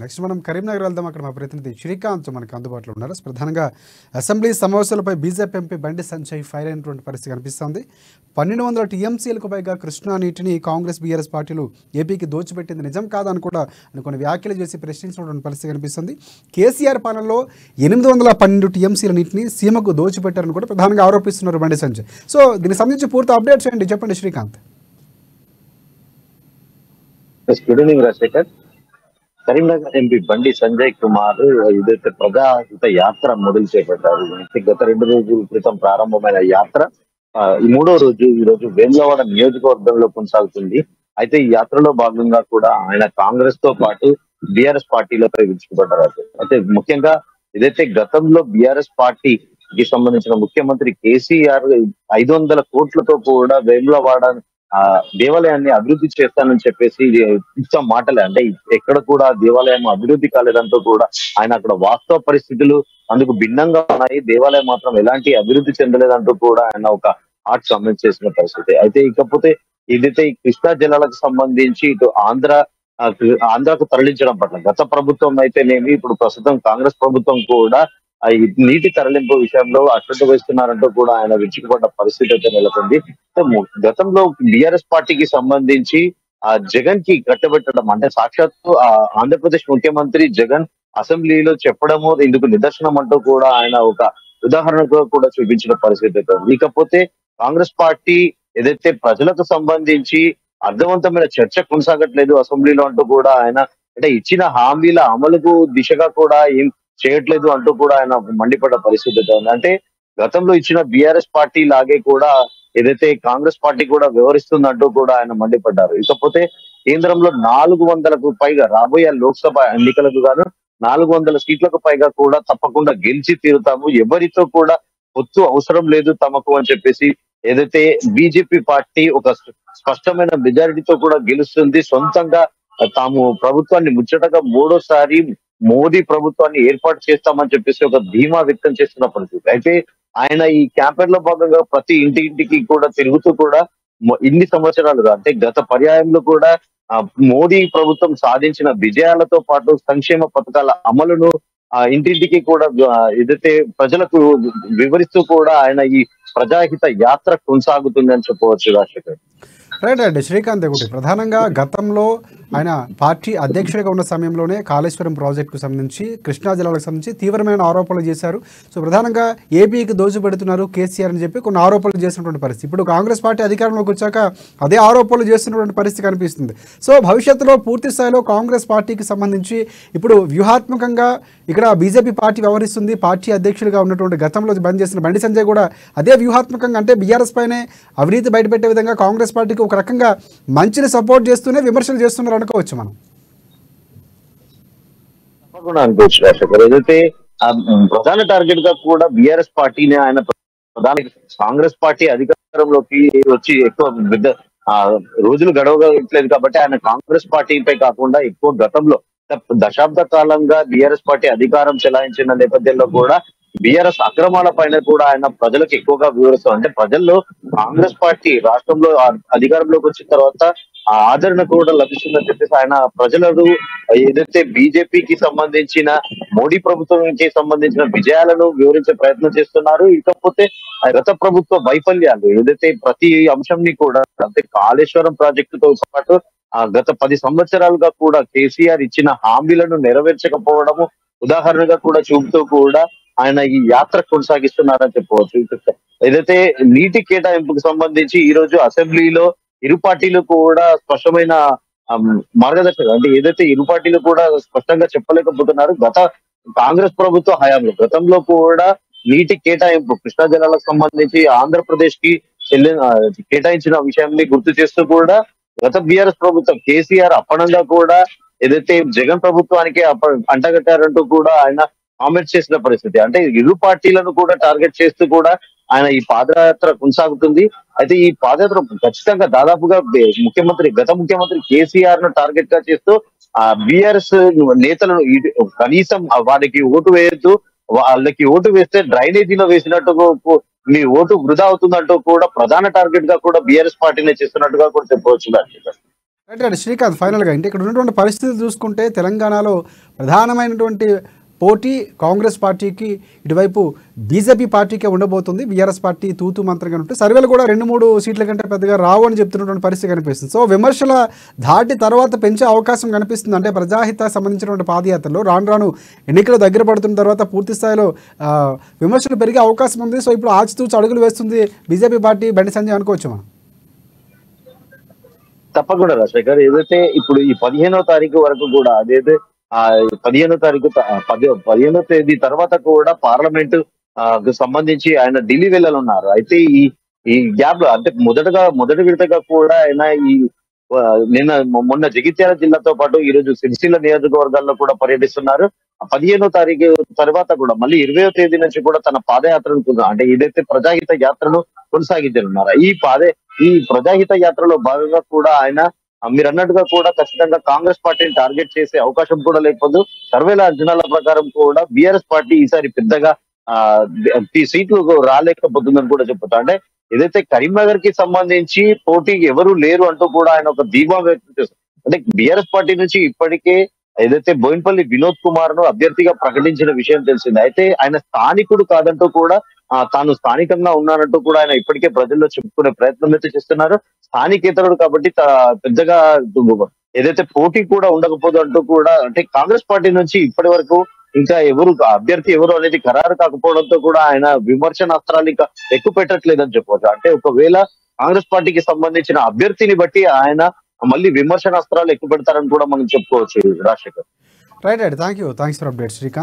Next మనం కరీంనగర్ వెళ్దాం. అక్కడ మా ప్రతినిధి శ్రీకాంత్ మనకు అందుబాటులో ఉన్నారు. ప్రధానంగా assembly సమావేశాలపై BJP MP Bandi Sanjay fire అయినటువంటి పరిస్థితి కనిపిస్తోంది. 1200 టీఎంసీలకు పైగా కృష్ణా నీటిని కాంగ్రెస్ బీఆర్ఎస్ పార్టీలు ఏపీకి దోచిపెట్టింది నిజం కాదని కూడా కొన్ని వ్యాఖ్యలు చేసి ప్రశ్నించినటువంటి పరిస్థితి కనిపిస్తుంది. కేసీఆర్ పాలనలో 812 టీఎంసీల నీటిని సీమకు దోచిపెట్టారని కూడా ప్రధానంగా ఆరోపిస్తున్నారు బండి సంజయ్. సో దీనికి సంబంధించి పూర్తి అప్డేట్ చేయండి, చెప్పండి శ్రీకాంత్. కరీంనగర్ ఎంపీ బండి సంజయ్ కుమార్ ఏదైతే ప్రజాహిత యాత్ర మొదలు చేపట్టారు. గత 2 రోజుల క్రితం ప్రారంభమైన యాత్ర ఈ 3వ రోజు ఈ రోజు వేములవాడ నియోజకవర్గంలో కొనసాగుతుంది. అయితే ఈ యాత్రలో భాగంగా కూడా ఆయన కాంగ్రెస్ తో పాటు బీఆర్ఎస్ పార్టీలపై విరుచుకుపడ్డారు. అయితే ముఖ్యంగా ఏదైతే గతంలో బీఆర్ఎస్ పార్టీకి సంబంధించిన ముఖ్యమంత్రి కేసీఆర్ 500 కోట్లతో కూడా వేములవాడ దేవాలయాన్ని అభివృద్ధి చేస్తానని చెప్పేసి ఇచ్చిన మాటలే. అంటే ఎక్కడ కూడా దేవాలయం అభివృద్ధి కాలేదంటూ కూడా ఆయన అక్కడ వాస్తవ పరిస్థితులు అందుకు భిన్నంగా ఉన్నాయి, దేవాలయం మాత్రం ఎలాంటి అభివృద్ధి చెందలేదంటూ కూడా ఆయన ఒక హాట్ కామెంట్ చేసిన పరిస్థితి. అయితే ఇకపోతే ఏదైతే ఈ కృష్ణా జలాలకు సంబంధించి ఇటు ఆంధ్రాకు తరలించడం పట్ల గత ప్రభుత్వం అయితేనేమి ఇప్పుడు ప్రస్తుతం కాంగ్రెస్ ప్రభుత్వం కూడా ఈ నీటి తరలింపు విషయంలో అశ్రద్ధ వహిస్తున్నారంటూ కూడా ఆయన విరుచుకుపడ్డ పరిస్థితి అయితే నెలకొంది. గతంలో బీఆర్ఎస్ పార్టీకి సంబంధించి జగన్ కి కట్టబెట్టడం అంటే సాక్షాత్తు ఆంధ్రప్రదేశ్ ముఖ్యమంత్రి జగన్ అసెంబ్లీలో చెప్పడము ఇందుకు నిదర్శనం అంటూ కూడా ఆయన ఒక ఉదాహరణగా కూడా చూపించిన పరిస్థితి. ఇకపోతే కాంగ్రెస్ పార్టీ ఏదైతే ప్రజలకు సంబంధించి అర్థవంతమైన చర్చ కొనసాగట్లేదు అసెంబ్లీలో అంటూ కూడా ఆయన అంటే ఇచ్చిన హామీల అమలుకు దిశగా కూడా ఏం చేయట్లేదు అంటూ కూడా ఆయన మండిపడ్డ పరిస్థితి ఉంది. అంటే గతంలో ఇచ్చిన బీఆర్ఎస్ పార్టీ లాగే కూడా ఏదైతే కాంగ్రెస్ పార్టీ కూడా వ్యవహరిస్తుందంటూ కూడా ఆయన మండిపడ్డారు. ఇకపోతే కేంద్రంలో 400కు పైగా రాబోయే లోక్సభ ఎన్నికలకు గాను 400 సీట్లకు పైగా కూడా తప్పకుండా గెలిచి తీరుతాము, ఎవరితో కూడా పొత్తు అవసరం లేదు తమకు అని చెప్పేసి ఏదైతే బీజేపీ పార్టీ ఒక స్పష్టమైన మెజారిటీతో కూడా గెలుస్తుంది, సొంతంగా తాము ప్రభుత్వాన్ని ముచ్చటగా 3వ సారి మోదీ ప్రభుత్వాన్ని ఏర్పాటు చేస్తామని చెప్పేసి ఒక ధీమా వ్యక్తం చేస్తున్న పరిస్థితి. అయితే ఆయన ఈ క్యాంపెయిన్ లో భాగంగా ప్రతి ఇంటికి కూడా తిరుగుతూ కూడా ఇన్ని సంవత్సరాలుగా అంటే గత పర్యాయంలో కూడా మోదీ ప్రభుత్వం సాధించిన విజయాలతో పాటు సంక్షేమ పథకాల అమలును ఇంటింటికి కూడా ఏదైతే ప్రజలకు వివరిస్తూ కూడా ఆయన ఈ ప్రజాహిత యాత్ర కొనసాగుతుంది అని చెప్పవచ్చు. రాజశేఖర్ రైట్ అండి. శ్రీకాంత్ ఒకటి ప్రధానంగా గతంలో ఆయన పార్టీ అధ్యక్షుడిగా ఉన్న సమయంలోనే కాళేశ్వరం ప్రాజెక్టుకు సంబంధించి కృష్ణా జలాలకు సంబంధించి తీవ్రమైన ఆరోపణలు చేశారు. సో ప్రధానంగా ఏపీకి దోచిపెడుతున్నారు కేసీఆర్ అని చెప్పి కొన్ని ఆరోపణలు చేసినటువంటి పరిస్థితి. ఇప్పుడు కాంగ్రెస్ పార్టీ అధికారంలోకి వచ్చాక అదే ఆరోపణలు చేస్తున్నటువంటి పరిస్థితి కనిపిస్తుంది. సో భవిష్యత్తులో పూర్తి స్థాయిలో కాంగ్రెస్ పార్టీకి సంబంధించి ఇప్పుడు వ్యూహాత్మకంగా ఇక్కడ బీజేపీ పార్టీ వ్యవహరిస్తుంది. పార్టీ అధ్యక్షుడిగా ఉన్నటువంటి గతంలో బంద్ చేసిన బండి సంజయ్ కూడా అదే వ్యూహాత్మకంగా అంటే బీఆర్ఎస్ పైనే అవినీతి బయటపెట్టే విధంగా కాంగ్రెస్ పార్టీకి ఒక రకంగా మంచిని సపోర్ట్ చేస్తూనే విమర్శలు చేస్తున్నారు అనుకోవచ్చు మనం. తప్పకుండా అనుకోవచ్చు రాజశేఖర్. ఏదైతే ప్రధాన టార్గెట్ గా కూడా బీఆర్ఎస్ పార్టీని ఆయన ప్రధాని కాంగ్రెస్ పార్టీ అధికారంలోకి వచ్చి ఎక్కువ రోజులు గడవట్లేదు కాబట్టి ఆయన కాంగ్రెస్ పార్టీపై కాకుండా ఎక్కువ గతంలో దశాబ్ద కాలంగా బీఆర్ఎస్ పార్టీ అధికారం చెలాయించిన నేపథ్యంలో కూడా బీఆర్ఎస్ అక్రమాల పైన కూడా ఆయన ప్రజలకు ఎక్కువగా వివరిస్తారు. అంటే ప్రజల్లో కాంగ్రెస్ పార్టీ రాష్ట్రంలో అధికారంలోకి వచ్చిన తర్వాత ఆదరణ కూడా లభిస్తుందని చెప్పేసి ఆయన ప్రజలకు ఏదైతే బీజేపీకి సంబంధించిన మోడీ ప్రభుత్వానికి సంబంధించిన విజయాలను వివరించే ప్రయత్నం చేస్తున్నారు. ఇకపోతే గత ప్రభుత్వ వైఫల్యాలు ఏదైతే ప్రతి అంశంని కూడా అంటే కాళేశ్వరం ప్రాజెక్టుతో పాటు గత 10 సంవత్సరాలుగా కూడా కేసీఆర్ ఇచ్చిన హామీలను నెరవేర్చకపోవడము ఉదాహరణగా కూడా చూపుతూ కూడా ఆయన ఈ యాత్ర కొనసాగిస్తున్నారని చెప్పవచ్చు. ఏదైతే నీటి కేటాయింపుకు సంబంధించి ఈ రోజు అసెంబ్లీలో ఇరు పార్టీలు కూడా స్పష్టమైన మార్గదర్శకం అంటే ఏదైతే ఇరు పార్టీలు కూడా స్పష్టంగా చెప్పలేకపోతున్నారు. కాంగ్రెస్ ప్రభుత్వ హయాంలో గతంలో కూడా నీటి కేటాయింపు కృష్ణా జలాలకు సంబంధించి ఆంధ్రప్రదేశ్ కి కేటాయించిన విషయాన్ని గుర్తు చేస్తూ కూడా గత బీఆర్ఎస్ ప్రభుత్వం కేసీఆర్ అప్పనంగా కూడా ఏదైతే జగన్ ప్రభుత్వానికి అంటగట్టారంటూ కూడా ఆయన కామెంట్ చేసిన పరిస్థితి. అంటే ఇరు పార్టీలను కూడా టార్గెట్ చేస్తూ కూడా ఆయన ఈ పాదయాత్ర కొనసాగుతుంది. అయితే ఈ పాదయాత్ర ఖచ్చితంగా దాదాపుగా గత ముఖ్యమంత్రి కేసీఆర్ ను టార్గెట్ గా చేస్తూ బీఆర్ఎస్ నేతలను కనీసం వారికి ఓటు వేయొద్దు, వాళ్ళకి ఓటు వేస్తే డ్రైనేజీలో వేసినట్టు మీ ఓటు వృధా అవుతుందంటూ కూడా ప్రధాన టార్గెట్ గా కూడా బీఆర్ఎస్ పార్టీనే చేస్తున్నట్టుగా కూడా చెప్పవచ్చు. రైట్ రైట్ శ్రీకాంత్, ఫైనల్గా అంటే ఇక్కడ ఉన్నటువంటి పరిస్థితులు చూసుకుంటే తెలంగాణలో ప్రధానమైనటువంటి పోటీ కాంగ్రెస్ పార్టీకి, ఇటువైపు బీజేపీ పార్టీకే ఉండబోతుంది. బీఆర్ఎస్ పార్టీ తూతు మంత్రంగా ఉంటే సర్వేలు కూడా 2-3 సీట్ల కంటే పెద్దగా రావు అని చెప్తున్నటువంటి పరిస్థితి కనిపిస్తుంది. సో విమర్శల ధాటి తర్వాత పెంచే అవకాశం కనిపిస్తుంది. అంటే ప్రజాహిత సంబంధించినటువంటి పాదయాత్రలో రాను రాను ఎన్నికలు దగ్గర పడుతున్న తర్వాత పూర్తి స్థాయిలో విమర్శలు పెరిగే అవకాశం ఉంది. సో ఇప్పుడు ఆచితూచి అడుగులు వేస్తుంది బీజేపీ పార్టీ, బండి సంజయ్ అనుకోవచ్చు మనం. తప్పకుండా రాజశేఖర్, ఏదైతే ఇప్పుడు ఈ 15వ తారీఖు వరకు కూడా అదైతే ఆ 15వ తారీఖు 15వ తేదీ తర్వాత కూడా పార్లమెంట్ కు సంబంధించి ఆయన ఢిల్లీ వెళ్ళనున్నారు. అయితే ఈ ఈ గ్యాప్ లో అంటే మొదటి విడతగా కూడా ఆయన ఈ నిన్న మొన్న జగిత్యాల జిల్లాతో పాటు ఈ రోజు సిరిసిల్ల నియోజకవర్గాల్లో కూడా పర్యటిస్తున్నారు. 15వ తారీఖు తర్వాత కూడా మళ్ళీ 20వ తేదీ నుంచి కూడా తన పాదయాత్రను అంటే ఏదైతే ప్రజాహిత యాత్రను కొనసాగించనున్నారు. ఈ ప్రజాహిత యాత్రలో భాగంగా కూడా ఆయన మీరు అన్నట్టుగా కూడా ఖచ్చితంగా కాంగ్రెస్ పార్టీని టార్గెట్ చేసే అవకాశం కూడా లేకపోతే సర్వేల అంచనాల ప్రకారం కూడా బీఆర్ఎస్ పార్టీ ఈసారి పెద్దగా సీట్లు రాలేకపోతుందని కూడా చెప్తా. అంటే ఏదైతే కరీంనగర్ కి సంబంధించి పోటీకి ఎవరు లేరు అంటూ కూడా ఆయన ఒక ధీమా వ్యక్తం చేస్తారు. అంటే బీఆర్ఎస్ పార్టీ నుంచి ఇప్పటికే ఏదైతే బోయినపల్లి వినోద్ కుమార్ ను అభ్యర్థిగా ప్రకటించిన విషయం తెలిసింది. అయితే ఆయన స్థానికుడు కాదంటూ కూడా తాను స్థానికంగా ఉన్నానంటూ కూడా ఆయన ఇప్పటికే ప్రజల్లో చెప్పుకునే ప్రయత్నం అయితే చేస్తున్నారు. స్థానికేతరుడు కాబట్టి పెద్దగా ఏదైతే పోటీ కూడా ఉండకపోదు అంటూ కూడా అంటే కాంగ్రెస్ పార్టీ నుంచి ఇప్పటి వరకు ఇంకా అభ్యర్థి ఎవరు అనేది ఖరారు కాకపోవడంతో కూడా ఆయన విమర్శనాస్త్రాలు ఇంకా ఎక్కువ పెట్టట్లేదని చెప్పవచ్చు. అంటే ఒకవేళ కాంగ్రెస్ పార్టీకి సంబంధించిన అభ్యర్థిని బట్టి ఆయన మళ్ళీ విమర్శనాస్త్రాలు ఎక్కువ పెడతారని కూడా మనం చెప్పుకోవచ్చు Rajasekhar. Right right thanks for update Srikanth.